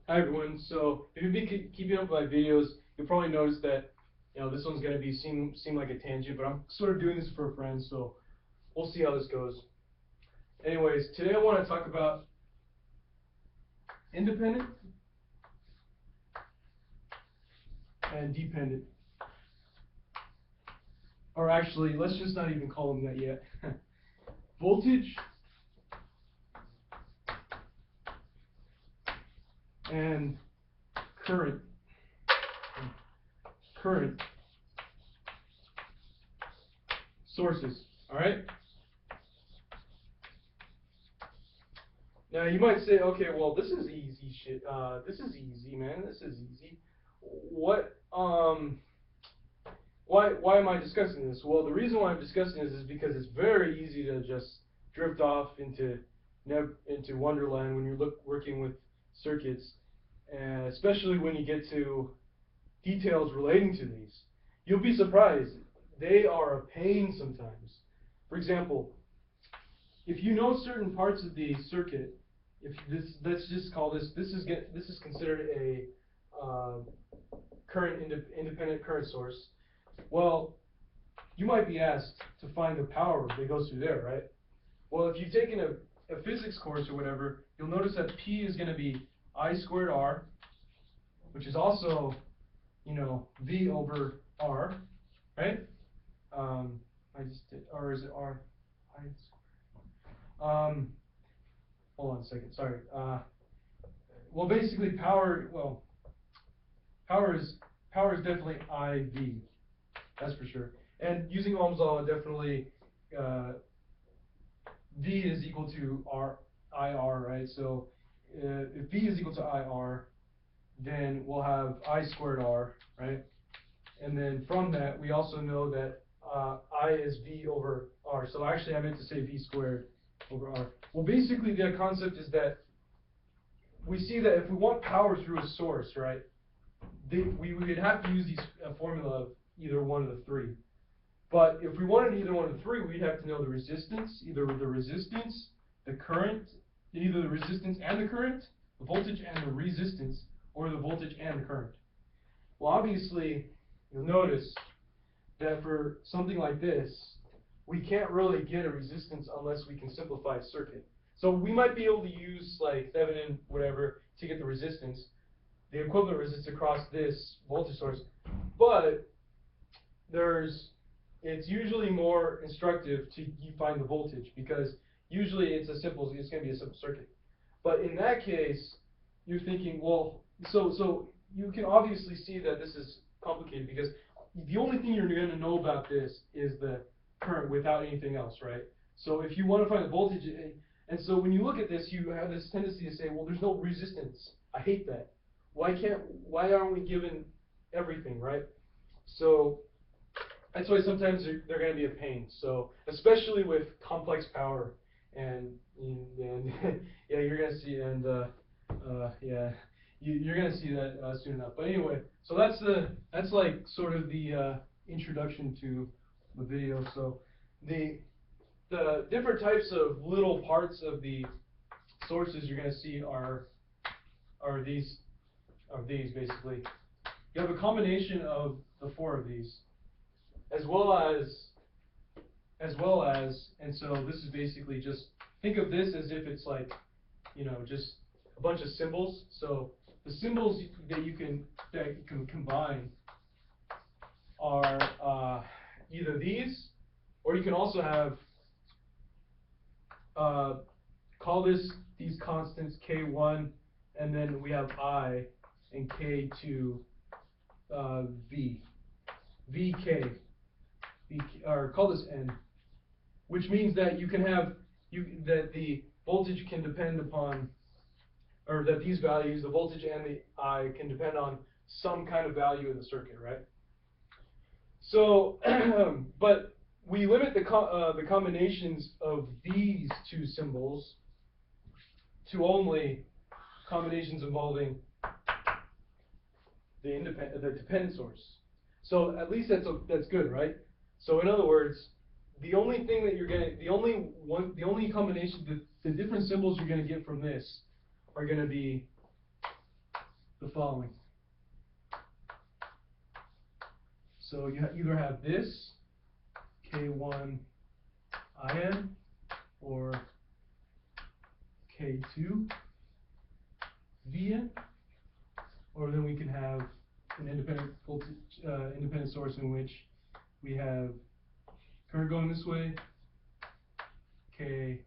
Hi everyone. So if you've been keeping up with my videos, you'll probably notice that this one's gonna be seem like a tangent, but I'm sort of doing this for a friend, so we'll see how this goes. Anyways, today I want to talk about independent and dependent, or actually, let's just not even call them that yet. Voltage and current. Current sources. All right. Now you might say, okay, well, this is easy shit. This is easy, man. This is easy. What? Why am I discussing this? Well, the reason why I'm discussing this is because it's very easy to just drift off into Wonderland when you're working with circuits, and especially when you get to details relating to these. You'll be surprised. They are a pain sometimes. For example, if you know certain parts of the circuit, if this, let's just call this, this is considered a independent current source. Well, you might be asked to find the power that goes through there, right? Well, if you've taken a physics course or whatever, you'll notice that P is going to be I squared R, which is also, V over R, right? I just did, or is it R? I squared. Hold on a second, sorry. Well, basically power is definitely IV, that's for sure. And using Ohm's law, definitely V is equal to IR, right? So if V is equal to IR, then we'll have I squared R, right? And then from that, we also know that I is V over R. So actually, I meant to say V squared over R. Well, basically, the concept is that we see that if we want power through a source, right, we would have to use a formula of either one of the three. But if we wanted either one of the three, we'd have to know the resistance, either the resistance, the current, either the resistance and the current, the voltage and the resistance, or the voltage and the current. Well, obviously, you'll notice that for something like this, we can't really get a resistance unless we can simplify a circuit. So we might be able to use like Thevenin, whatever, to get the resistance, the equivalent resistance across this voltage source. But it's usually more instructive to find the voltage because usually it's going to be a simple circuit. But in that case, you're thinking, well, so you can obviously see that this is complicated because the only thing you're going to know about this is the current without anything else, right? So if you want to find the voltage, and so when you look at this, you have this tendency to say, well, there's no resistance. I hate that. Why aren't we given everything, right? So that's why sometimes they're going to be a pain. So especially with complex power, and yeah, you're going to see, and yeah, you're going to see that soon enough. But anyway, so that's like sort of the introduction to the video. So the different types of little parts of the sources you're going to see are these basically. You have a combination of the four of these, as well as, and so this is basically just, think of this as if it's like, just a bunch of symbols. So the symbols that you can combine are either these, or you can also have, call these constants K1, and then we have I, and K2, V, VK, or call this N, which means that you can have, that the voltage can depend upon, or that these values, the voltage and the I, can depend on some kind of value in the circuit, right? So, but we limit the combinations of these two symbols to only combinations involving the dependent source. So at least that's good, right? So in other words, the only thing that you're getting, the only combination, the different symbols you're going to get from this are going to be following. So you either have this K1 IN or K2 VN, or then we can have an independent voltage, independent source in which we have current going this way, K1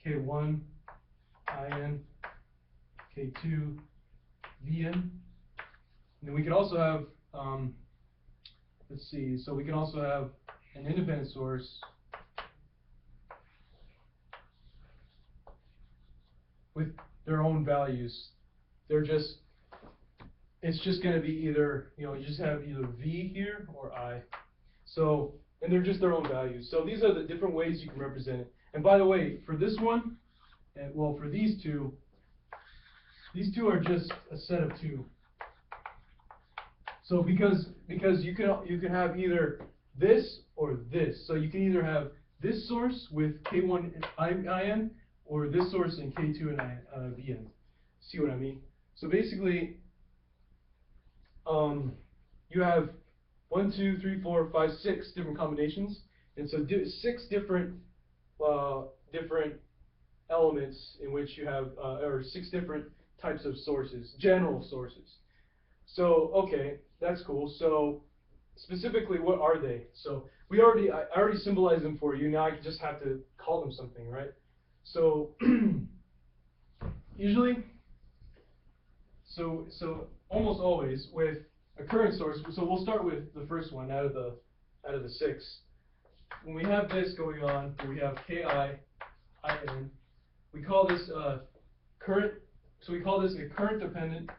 IN, K2 VN. And then we can also have, let's see, so we can also have an independent source with their own values. It's just going to be either, you just have either V here or I. So, and they're just their own values. So these are the different ways you can represent it. And by the way, for this one, and well, for these two are just a set of two. So because you can have either this or this. So you can either have this source with K1 IN or this source in K2 and VN. See what I mean? So basically, you have 1, 2, 3, 4, 5, 6 different combinations, and so 6 different elements in which you have, or 6 different types of sources, general sources. So okay, that's cool. So specifically, what are they? So I already symbolized them for you. Now I just have to call them something, right? So usually, so almost always with a current source. So we'll start with the first one out of the 6. When we have this going on, we have Ki IN. We call this current. So we call this a current dependent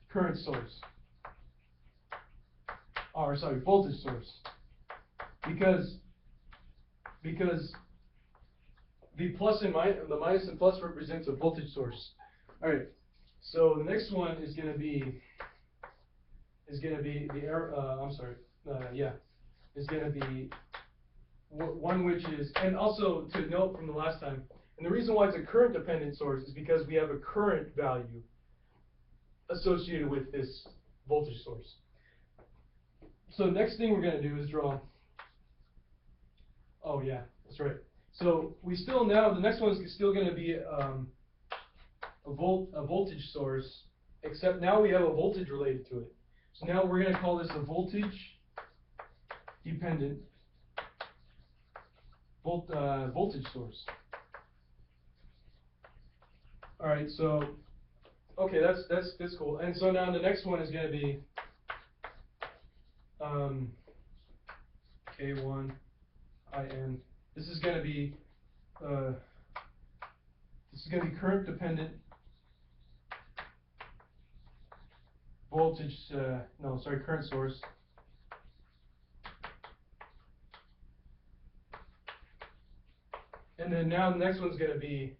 current source. Or sorry, voltage source. Because the plus and the minus and plus represents a voltage source. All right. So the next one is going to be the error. Is going to be one which is, and also to note from the last time, and the reason why it's a current dependent source is because we have a current value associated with this voltage source. So next thing we're going to do is draw. Oh yeah, that's right. So the next one is still going to be a voltage source, except now we have a voltage related to it. So now we're going to call this a voltage dependent voltage source. All right, so okay, that's cool. And so now the next one is going to be K1 IN. This is going to be current dependent voltage. Current source. And then now the next one's going to be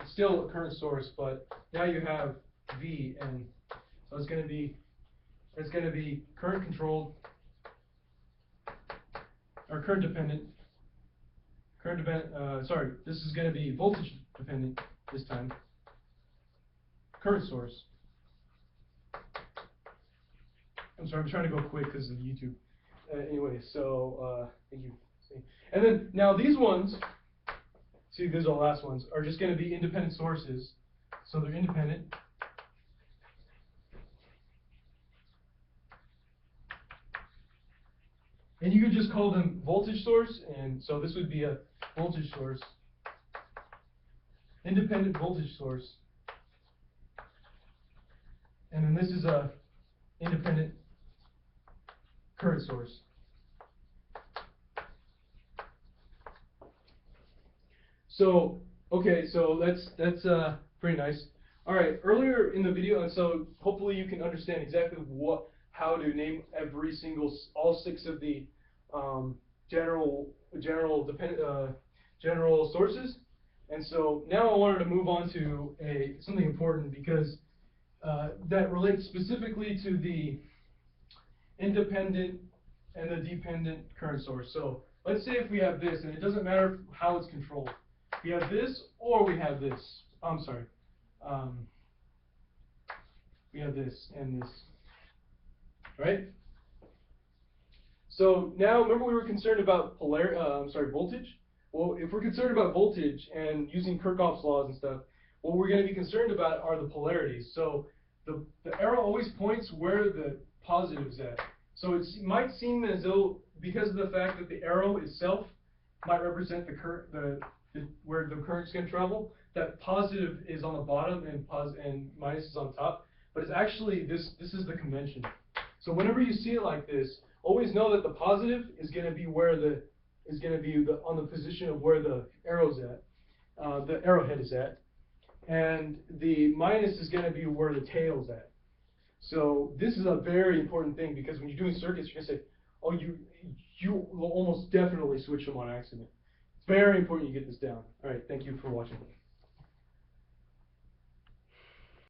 still a current source, but now you have V, and so it's going to be current controlled or current dependent. This is going to be voltage dependent this time. Current source. I'm sorry, I'm trying to go quick because of YouTube. Anyway, so thank you. And then now these ones, see, these are the last ones, are just going to be independent sources. So they're independent. And you could just call them voltage source, and so this would be a voltage source. Independent voltage source. And then this is a independent current source. So okay, so that's pretty nice. All right, earlier in the video, and so hopefully you can understand exactly how to name all 6 of the general sources. And so now I wanted to move on to something important, because that relates specifically to the independent and the dependent current source. So let's say if we have this, and it doesn't matter how it's controlled. We have this, or we have this. I'm sorry. We have this and this, right? So now, remember we were concerned about voltage? Well, if we're concerned about voltage and using Kirchhoff's laws and stuff, what we're going to be concerned about are the polarities. So the arrow always points where the positive's at. So it might seem as though, because of the fact that the arrow itself might represent the current, where the current's going to travel, that positive is on the bottom and minus is on top. But it's actually, this is the convention. So whenever you see it like this, always know that the positive is going to be on the position of where the arrow's at, the arrowhead is at, and the minus is going to be where the tail's at. So this is a very important thing, because when you're doing circuits, you're going to say, oh, you will almost definitely switch them on accident. It's very important you get this down. All right, thank you for watching.